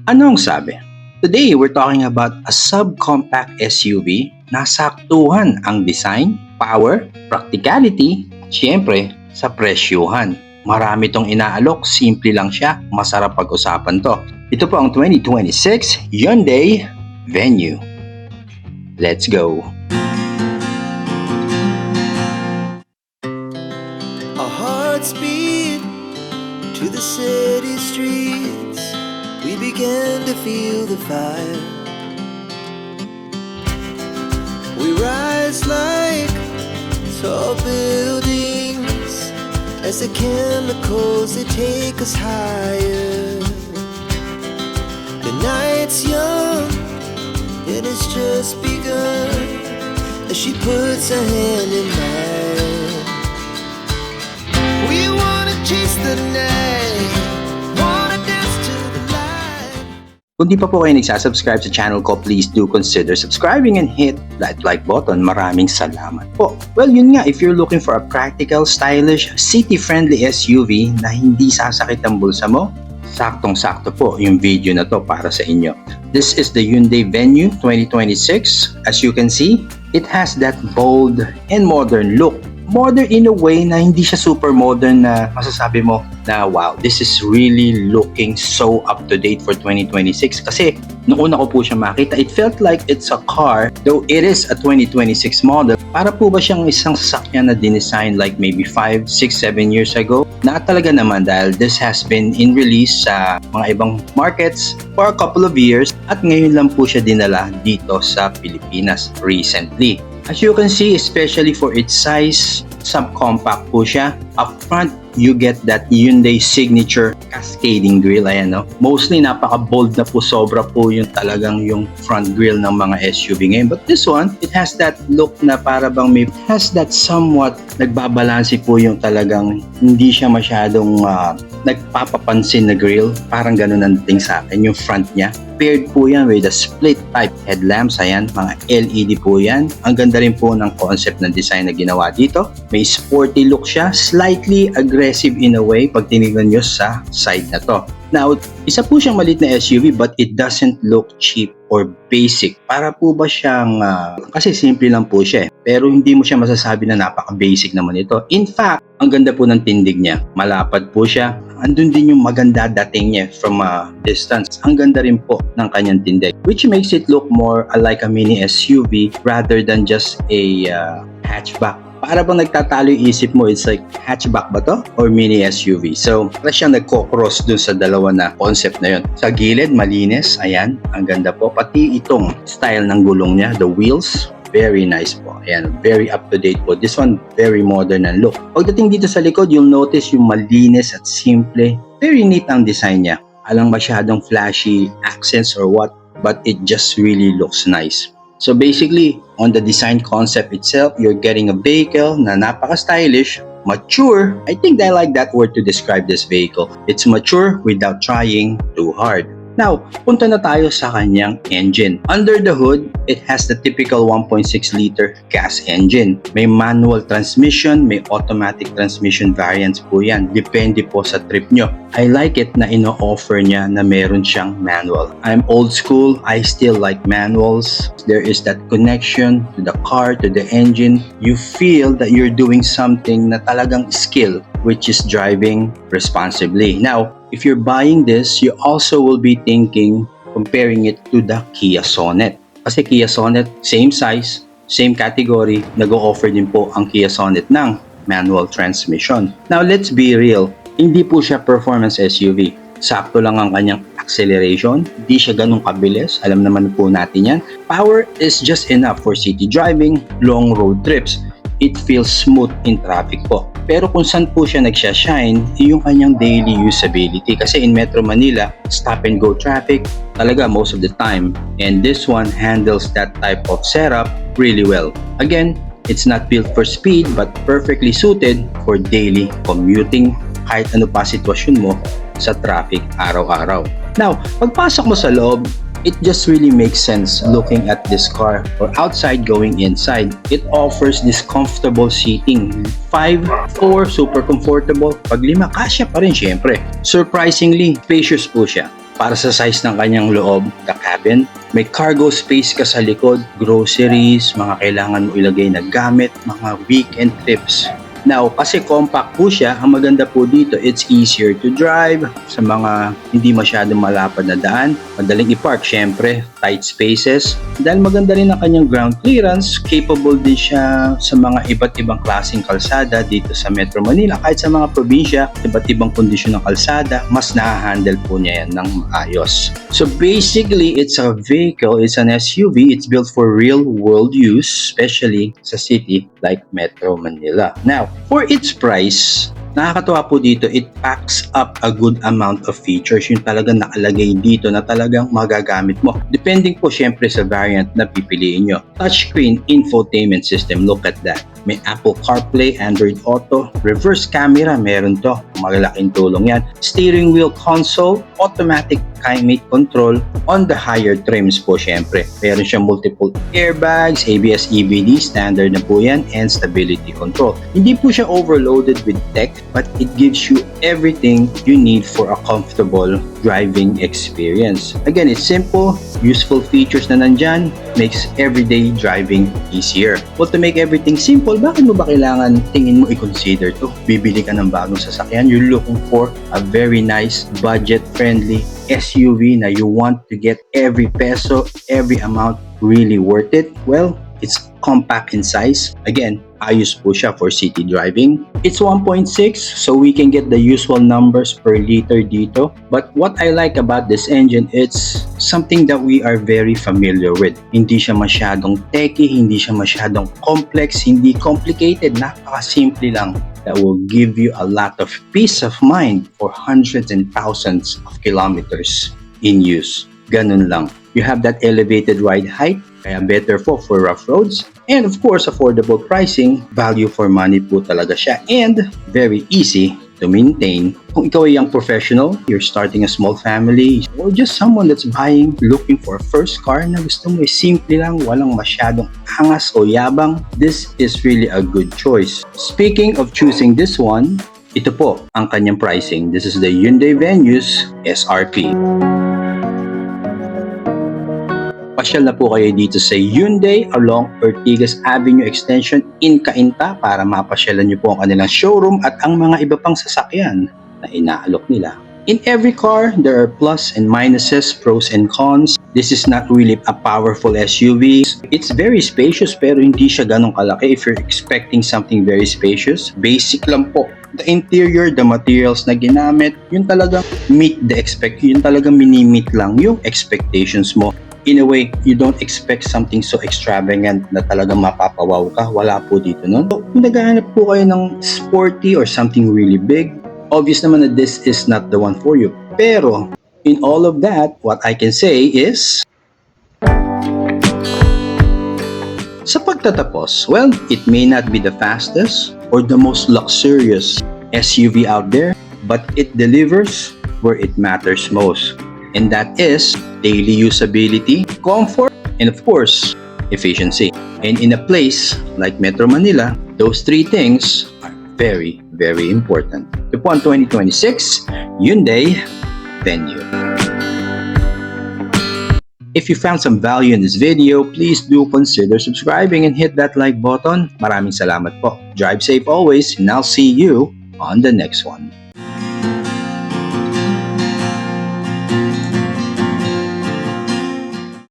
Ano ang sabi? Today, we're talking about a subcompact SUV na saktuhan ang design, power, practicality, at syempre, sa presyuhan. Marami tong inaalok, simple lang siya, masarap pag-usapan to. Ito po ang 2026 Hyundai Venue. Let's go! Our hearts beat to the city streets. We began to feel the fire. We rise like tall buildings as the chemicals they take us higher. The night's young and it's just begun as she puts her hand in mine. We wanna chase the night, wanna dance to the light. Kung di pa po kayo nagsasubscribe sa channel ko, please do consider subscribing and hit that like button. Maraming salamat po. Well, yun nga, if you're looking for a practical, stylish, city-friendly SUV na hindi sasakit ang bulsa mo, saktong-sakto po yung video na to para sa inyo. This is the Hyundai Venue 2026. As you can see, it has that bold and modern look. Modern in a way na hindi siya super modern na masasabi mo na wow, this is really looking so up to date for 2026. Kasi noong una ko po siya makita, it felt like it's a car, though it is a 2026 model. Para po ba siyang isang sasakyan na dinesign like maybe 5, 6, 7 years ago? Na talaga naman dahil this has been in release sa mga ibang markets for a couple of years at ngayon lang po siya dinala dito sa Pilipinas recently. As you can see, especially for its size, subcompact po siya. Up front, you get that Hyundai signature cascading grille. Ayan, no? Mostly, napaka-bold na po. Sobra po yung talagang yung front grille ng mga SUV ngayon. But this one, it has that look na para bang may has that somewhat nagbabalanse po yung talagang hindi siya masyadong nagpapapansin na grille. Parang ganun ang dating sa akin, yung front niya. Paired po yan with a split type headlamps. Ayan, mga LED po yan. Ang ganda rin po ng concept ng design na ginawa dito. May sporty look siya, slightly aggressive in a way pag tinignan nyo sa side na to. Now, isa po siyang maliit na SUV but it doesn't look cheap or basic. Para po ba siyang, kasi simple lang po siya eh. Pero hindi mo siya masasabi na napaka-basic naman ito. In fact, ang ganda po ng tindig niya. Malapad po siya. Andun din yung maganda dating niya from a distance. Ang ganda rin po ng kanyang tindig. Which makes it look more like a mini SUV rather than just a hatchback. Para bang nagtatalo yung isip mo, it's like hatchback ba to? Or mini SUV? So, para siyang nagko-cross dun sa dalawa na concept na yun. Sa gilid, malinis. Ayan, ang ganda po. Pati itong style ng gulong niya, the wheels, very nice po. Ayan, very up-to-date po. This one, very modern ang look. Pagdating dito sa likod, you'll notice yung malinis at simple. Very neat ang design niya. Alang masyadong flashy accents or what, but it just really looks nice. So basically, on the design concept itself, you're getting a vehicle na napaka-stylish, mature. I think I like that word to describe this vehicle. It's mature without trying too hard. Now, punta na tayo sa kanyang engine. Under the hood, it has the typical 1.6-liter gas engine. May manual transmission, may automatic transmission variants po yan. Depende po sa trip nyo. I like it na ino-offer niya na meron siyang manual. I'm old school. I still like manuals. There is that connection to the car, to the engine. You feel that you're doing something na talagang skill, which is driving responsibly. Now, if you're buying this, you also will be thinking, comparing it to the Kia Sonet. Kasi Kia Sonet, same size, same category, nag-o-offer din po ang Kia Sonet ng manual transmission. Now, let's be real. Hindi po siya performance SUV. Sakto lang ang kanyang acceleration. Hindi siya ganun kabilis. Alam naman po natin yan. Power is just enough for city driving, long road trips. It feels smooth in traffic po. Pero kung saan po siya nagsha-shine, yung kanyang daily usability. Kasi in Metro Manila, stop and go traffic talaga most of the time. And this one handles that type of setup really well. Again, it's not built for speed but perfectly suited for daily commuting kahit ano pa sitwasyon mo sa traffic araw-araw. Now, pagpasok mo sa loob, it just really makes sense looking at this car or outside going inside. It offers this comfortable seating. 5, 4, super comfortable. Pag 5, kasya pa rin syempre. Surprisingly, spacious po siya. para sa size ng kanyang loob, the cabin. May cargo space ka sa likod, groceries, mga kailangan mo ilagay na gamit, mga weekend trips. Now, kasi compact po siya, ang maganda po dito, it's easier to drive sa mga hindi masyadong malapad na daan. Madaling i-park, syempre, tight spaces. Dahil maganda rin ang kanyang ground clearance, capable din siya sa mga iba't ibang klaseng kalsada dito sa Metro Manila. Kahit sa mga probinsya, iba't ibang kondisyon ng kalsada, mas na-handle po niya yan ng maayos. So basically, it's a vehicle, it's an SUV, it's built for real-world use, especially sa city like Metro Manila. Now, for its price, nakakatuwa po dito, it packs up a good amount of features. Yung talagang nakalagay dito na talagang magagamit mo. Depending po syempre sa variant na pipiliin nyo. Touchscreen infotainment system, look at that. May Apple CarPlay, Android Auto, reverse camera, meron to. Malaking tulong yan. Steering wheel console, automatic climate control on the higher trims po syempre. Meron siyang multiple airbags, ABS, EBD, standard na po yan, and stability control. Hindi po siya overloaded with tech, but it gives you everything you need for a comfortable driving experience. Again, it's simple, useful features na nandyan, makes everyday driving easier. Well, to make everything simple, bakit mo ba kailangan tingin mo i-consider to? Bibili ka ng bagong sasakyan, you're looking for a very nice, budget-friendly SUV na you want to get every peso, every amount really worth it. Well, it's compact in size. Again, ayos po siya for city driving. It's 1.6, so we can get the usual numbers per liter dito. But what I like about this engine, it's something that we are very familiar with. Hindi siya masyadong techy, hindi siya masyadong complex, hindi complicated. Napaka-simple lang that will give you a lot of peace of mind for hundreds and thousands of kilometers in use. Ganun lang. You have that elevated ride height, kaya better for rough roads. And of course, affordable pricing, value for money po talaga siya. And very easy to maintain. Kung ikaw ay young professional, you're starting a small family, or just someone that's looking for a first car na gusto mo ay simple lang, walang masyadong angas o yabang, this is really a good choice. Speaking of choosing this one, ito po ang kanyang pricing. This is the Hyundai Venus SRP. Pasyal na po kayo dito sa Hyundai along Ortigas Avenue Extension in Cainta para mapasyalan nyo po ang kanilang showroom at ang mga iba pang sasakyan na inaalok nila. In every car, there are plus and minuses, pros and cons. This is not really a powerful SUV. It's very spacious pero hindi siya ganong kalaki if you're expecting something very spacious. Basic lang po. The interior, the materials na ginamit, yun talagang yun talagang mini-meet lang yung expectations mo. In a way, you don't expect something so extravagant na talagang mapapawaw ka. Wala po dito nun. So, kung naghahanap po kayo ng sporty or something really big, obvious naman na this is not the one for you. Pero, in all of that, what I can say is, sa pagtatapos, well, it may not be the fastest or the most luxurious SUV out there, but it delivers where it matters most. And that is daily usability, comfort, and of course, efficiency. And in a place like Metro Manila, those three things are very, very important. Ito po ang 2026 Hyundai Venue. If you found some value in this video, please do consider subscribing and hit that like button. Maraming salamat po. Drive safe always, and I'll see you on the next one.